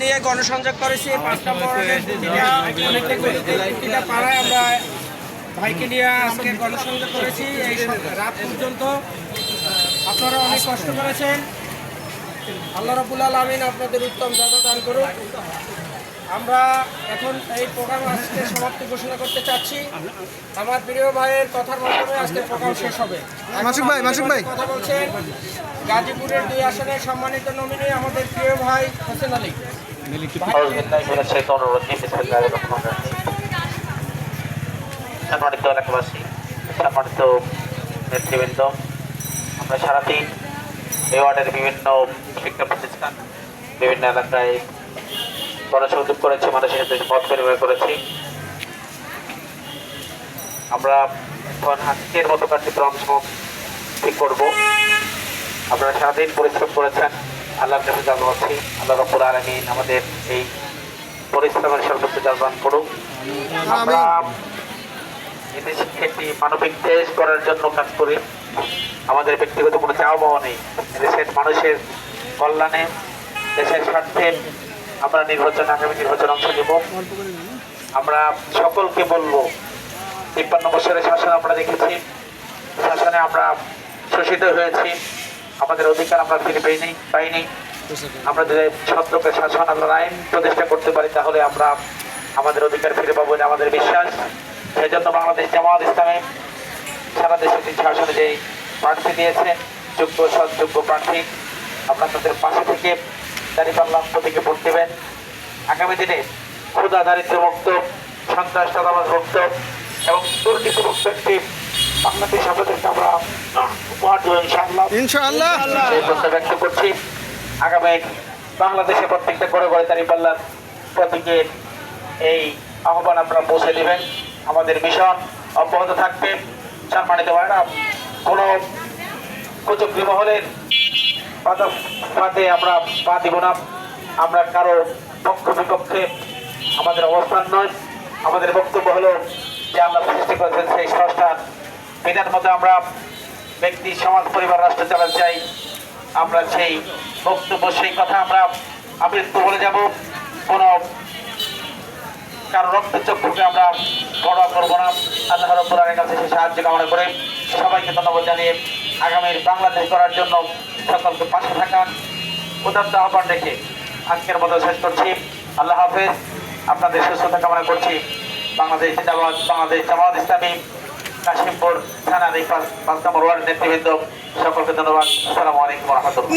নিয়ে গণসংযোগ করেছি ৫ নম্বর পাড়ায় আমরা ভাইকে নিয়ে আজকে গণসংযোগ করেছি। এই রাত পর্যন্ত আপনারা অনেক কষ্ট করেছেন। আল্লাহ রাব্বুল আলামিন আপনাদের উত্তম জাযা দান করুন। আমরা এখন এই প্রোগ্রাম আজকে সমাপ্তি ঘোষণা করতে চাচ্ছি। আমার প্রিয় ভাইয়ের কথার মাধ্যমে আজকে প্রোগ্রাম শেষ হবে। মাসুক ভাই কথা বলছেন গাজীপুরের 2 আসনের সম্মানিত নমিনি আমাদের প্রিয় ভাই হোসেন আলী। সম্মানিত এলাকাবাসী, সম্মানিত নেতৃবৃন্দ, আমরা সারাদিন এই ওয়ার্ডের বিভিন্ন শিক্ষা প্রতিষ্ঠান, বিভিন্ন এলাকায় গণসংযোগ করেছি, মানুষের সাথে মত বিনিময় করেছি। আমরা এখন আজকের মতো কার্যক্রম ঠিক করবো। আপনারা সারাদিন পরিশ্রম করেছেন, আল্লাহর কাছে জানাচ্ছি আল্লাহ রাব্বুল আলামিন আমাদের এই পরিশ্রমের সর্বোচ্চ জাযা করুক। আমরা এদেশে একটি মানবিক দেশ করার জন্য কাজ করি। আমাদের ব্যক্তিগত কোনো চাওয়া পাওয়া নেই। দেশের মানুষের কল্যাণে, দেশের স্বার্থে আমরা আগামী নির্বাচন অংশ নেব। আমরা সকলকে বলবো, ৫৩ বছরের শাসন আমরা দেখেছি, শাসনে আমরা শোষিত হয়েছি, আমাদের অধিকার আমরা ফিরে পাইনি। আমরা যদি ছত্রকে শাসন আল্লাহর আইন প্রতিষ্ঠা করতে পারি, তাহলে আমরা আমাদের অধিকার ফিরে পাবো, এটা আমাদের বিশ্বাস। সেই জন্য বাংলাদেশ জামায়াত ইসলামী সারা দেশে ৩ আসনে যে প্রার্থী দিয়েছে, যোগ্য সৎযোগ্য প্রার্থী, আপনারা তাদের পাশে থেকে দাঁড়িপাল্লার প্রতীকে ভোট দেবেন। আগামী দিনে ক্ষুধা দারিদ্র্যমুক্ত, সন্ত্রাস চাঁদাবাজ মুক্ত এবং দুর্নীতিমুক্ত একটি বাংলাদেশ আপনাদেরকে আমরা উপহার দেবো ইনশাআল্লাহ। এই প্রশ্ন ব্যক্ত করছি, আগামী বাংলাদেশে প্রত্যেকটা ঘরে ঘরে দাঁড়িপাল্লার প্রতীকে এই আহ্বান আপনারা পৌঁছে দেবেন। আমাদের মিশন অব্যাহত থাকবে। সম্মানিত ভাইরা, কোনো কুচক্রী মহলের পাতে আমরা পা দিব না। আমরা কারো পক্ষ বিপক্ষে আমাদের অবস্থান নয়। আমাদের বক্তব্য হলো যে আল্লাহ সৃষ্টি করেছেন সেই স্রষ্টার বিধান মতো আমরা ব্যক্তি, সমাজ, পরিবার, রাষ্ট্র চালাতে চাই। আমরা সেই বক্তব্য, সেই কথা আমরা আবৃত্তি বলে যাব। কোনো কারো রক্তচক্ষুকে আমরা বড় করবো না। আল্লাহ রাব্বুল আলামিনের কাছে সেই সাহায্য কামনা করে সবাইকে ধন্যবাদ জানিয়ে আগামীর বাংলাদেশ করার জন্য সকলকে পাশে থাকার উদাত্ত আহ্বান রেখে আজকের মতো শেষ করছি। আল্লাহ হাফেজ। আপনাদের সুস্থতা কামনা করছি। বাংলাদেশ জিন্দাবাদ। বাংলাদেশ জামায়াত ইসলামী কাশিমপুর থানার এই ৫ নম্বর ওয়ার্ড নেতৃবৃন্দ সকলকে ধন্যবাদ। আসসালামু আলাইকুম ওয়া রাহমাতুল্লাহ।